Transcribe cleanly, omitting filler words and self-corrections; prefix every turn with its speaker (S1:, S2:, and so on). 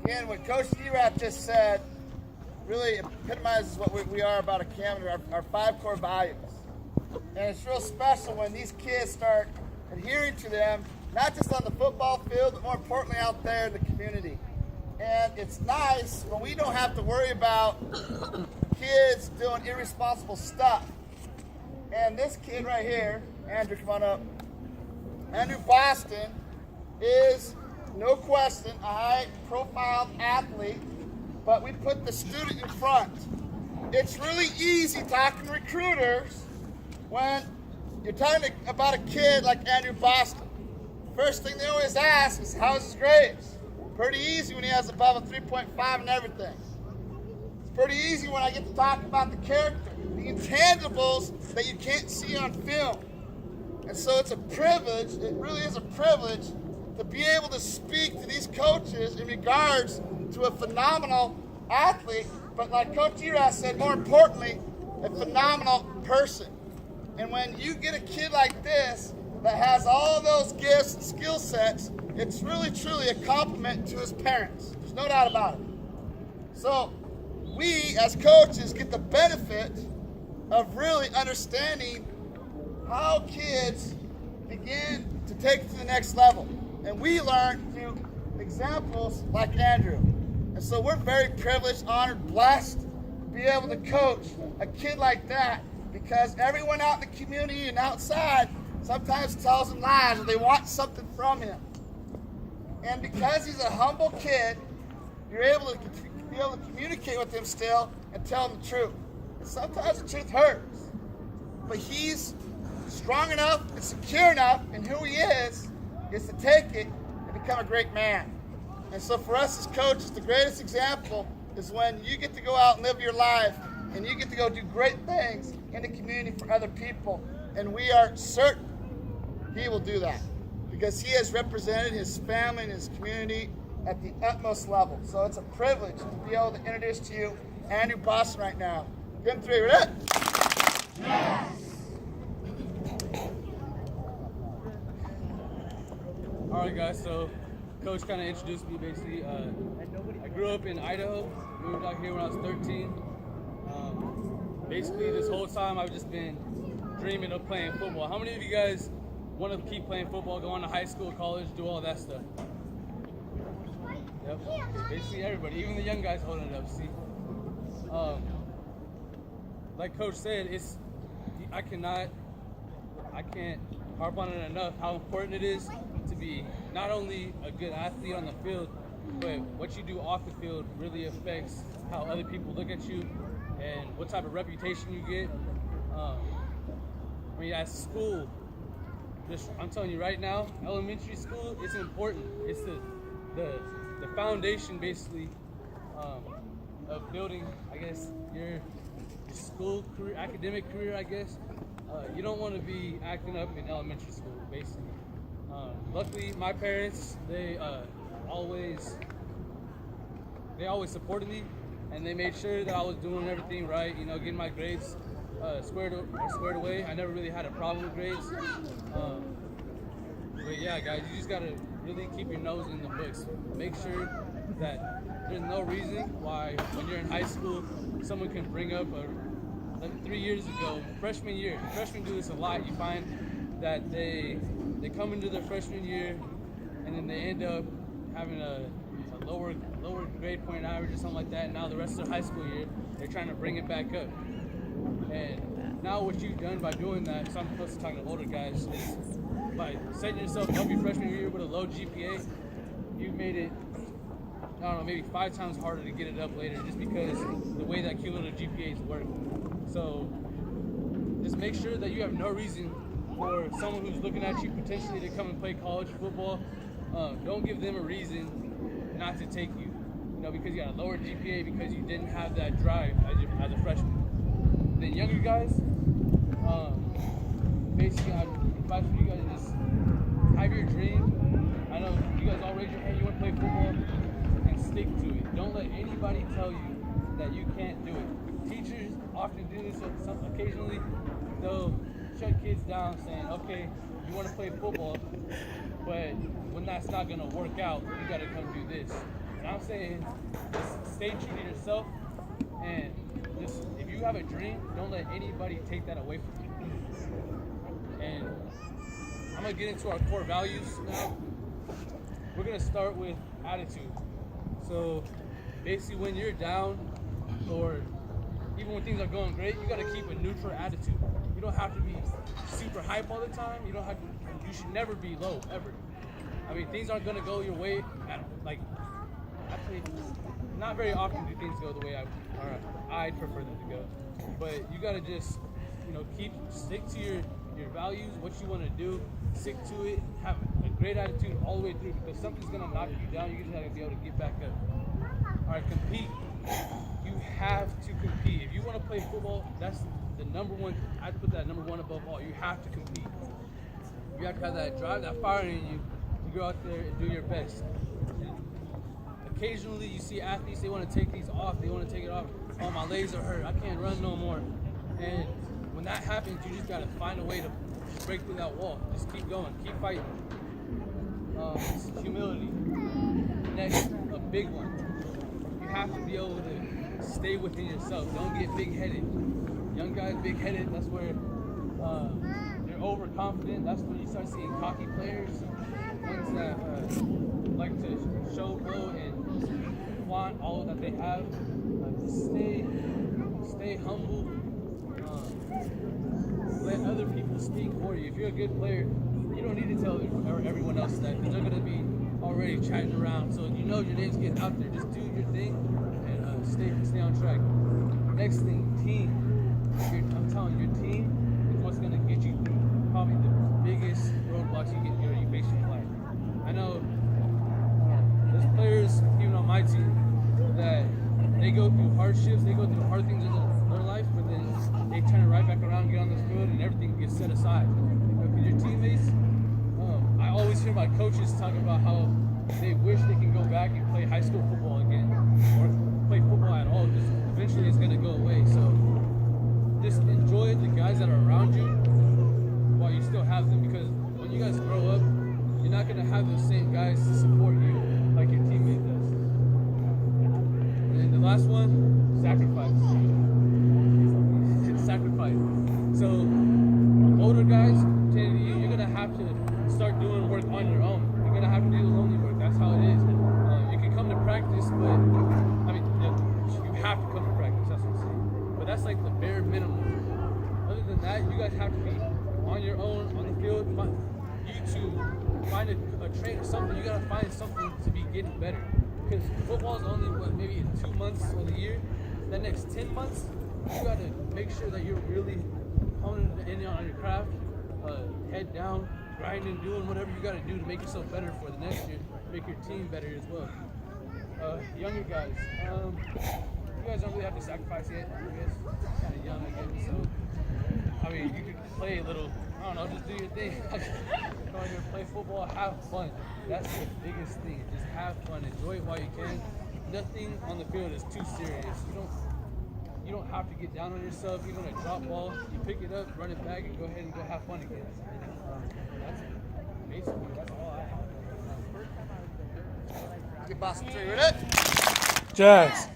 S1: Again, what Coach D-Rap just said really epitomizes what we are about Academy, our 5 core values. And it's real special when these kids start adhering to them, not just on the football field, but more importantly out there in the community. And it's nice when we don't have to worry about kids doing irresponsible stuff. And this kid right here, Andrew, come on up. Andrew Boston is, no question, a high-profile athlete, but we put the student in front. It's really easy talking to recruiters when you're talking about a kid like Andrew Boston. First thing they always ask is, how's his grades? Pretty easy when he has above a 3.5 and everything. It's pretty easy when I get to talk about the character, the intangibles that you can't see on film. And so it's a privilege, it really is a privilege, to be able to speak to these coaches in regards to a phenomenal athlete, but like Coach Eras said, more importantly, a phenomenal person. And when you get a kid like this that has all those gifts and skill sets, it's really truly a compliment to his parents. There's no doubt about it. So we as coaches get the benefit of really understanding how kids begin to take it to the next level. And we learn through examples like Andrew. And so we're very privileged, honored, blessed to be able to coach a kid like that, because everyone out in the community and outside sometimes tells him lies or they want something from him. And because he's a humble kid, you're able to communicate with him still and tell him the truth. And sometimes the truth hurts. But he's strong enough and secure enough in who he is to take it and become a great man. And so for us as coaches, the greatest example is when you get to go out and live your life and you get to go do great things in the community for other people. And we are certain he will do that because he has represented his family and his community at the utmost level. So it's a privilege to be able to introduce to you Andrew Boston right now. Give him 3, ready? Yes!
S2: All right, guys, so Coach kind of introduced me basically. I grew up in Idaho, moved out here when I was 13. Basically, this whole time I've just been dreaming of playing football. How many of you guys want to keep playing football, go on to high school, college, do all that stuff? Yep, basically everybody, even the young guys holding it up, see? Like Coach said, I can't harp on it enough how important it is to be not only a good athlete on the field, but what you do off the field really affects how other people look at you and what type of reputation you get. I mean, at school, I'm telling you right now, elementary school, it's important. It's the foundation, basically, of building, I guess, your school career, academic career, I guess. You don't want to be acting up in elementary school, basically. Luckily, my parents, they always supported me, and they made sure that I was doing everything right, you know, getting my grades squared away. I never really had a problem with grades. But yeah, guys, you just gotta really keep your nose in the books. Make sure that there's no reason why, when you're in high school, someone can bring up like 3 years ago, freshman year. Freshmen do this a lot. You find that they come into their freshman year, and then they end up having a lower grade point average or something like that. And now the rest of their high school year, they're trying to bring it back up. And now what you've done by doing that, so I'm supposed to talk to older guys, is by setting yourself up your freshman year with a low GPA, you've made it, I don't know, maybe 5 times harder to get it up later, just because the way that cumulative GPAs work. So just make sure that you have no reason for someone who's looking at you potentially to come and play college football. Don't give them a reason not to take you, because you got a lower GPA because you didn't have that drive as a freshman. Then younger guys, basically, advice for you guys is just have your dream. I know you guys all raise your hand, you want to play football, and stick to it. Don't let anybody tell you that you can't do it. Teachers often do this occasionally. They'll shut kids down saying, okay, you want to play football, but when that's not going to work out, you got to come do this. And I'm saying, just stay true to yourself, and just if you have a dream, don't let anybody take that away from you. And I'm going to get into our core values now. We're going to start with attitude. So basically when you're down, or even when things are going great, you got to keep a neutral attitude. You don't have to be super hype all the time. You should never be low, ever. I mean, things aren't going to go your way. Actually, not very often do things go the way I'd prefer them to go. But you got to just, stick to your values, what you want to do, stick to it, have a great attitude all the way through, because something's going to knock you down. You just got to be able to get back up. All right, compete. You have to compete. If you want to play football, that's the number one. I'd put that number one above all. You have to compete. You have to have that drive, that fire in you to go out there and do your best. And occasionally, you see athletes, they want to take these off. They want to take it off. Oh, my legs are hurt. I can't run no more. And when that happens, you just got to find a way to break through that wall. Just keep going. Keep fighting. Humility. Next, a big one. You have to be able to stay within yourself. Don't get big-headed. Young guys big-headed, that's where you're overconfident. That's when you start seeing cocky players, ones that like to show, blow, and flaunt all that they have. Just stay humble. Let other people speak for you. If you're a good player, you don't need to tell everyone else that, because they're going to be already chatting around. So you know your name's getting out there. Just do your thing and stay on track. Next thing, team. I'm telling you, your team is what's going to get you through probably the biggest roadblocks you face in life. I know there's players, even on my team, that they go through hardships, they go through hard things in their life, but then they turn it right back around, get on this field, and everything gets set aside. Because your teammates, I always hear my coaches talking about how they wish they can go back and play high school football again, or play football at all, because eventually it's going to go away. So just enjoy the guys that are around you while you still have them, because when you guys grow up, you're not going to have those same guys to support you like your teammate does. And the last one, sacrifice. Sacrifice. So older guys, you're going to have to start doing work on your own. You're going to have to do the lonely work. That's how it is. You can come to practice, but you have to come to practice. That's what I'm saying. But that's like the bare minimum. Other than that, you guys have to be on your own, on the field. YouTube, find a trainer, something. You got to find something to be getting better. Because football is only, maybe 2 months of the year. The next 10 months, you got to make sure that you're really honing in on your craft, head down, grinding, doing whatever you got to do to make yourself better for the next year, make your team better as well. Younger guys, you guys don't really have to sacrifice yet. I guess kind of young, I guess. So, I mean, you could play a little. I don't know, just do your thing. Come out here, play football, have fun. That's the biggest thing. Just have fun, enjoy it while you can. Nothing on the field is too serious. You don't have to get down on yourself. You're gonna drop ball, you pick it up, run it back, and go ahead and go have fun again. That's all I have.
S1: Get Boston 3 with it.
S3: Jazz.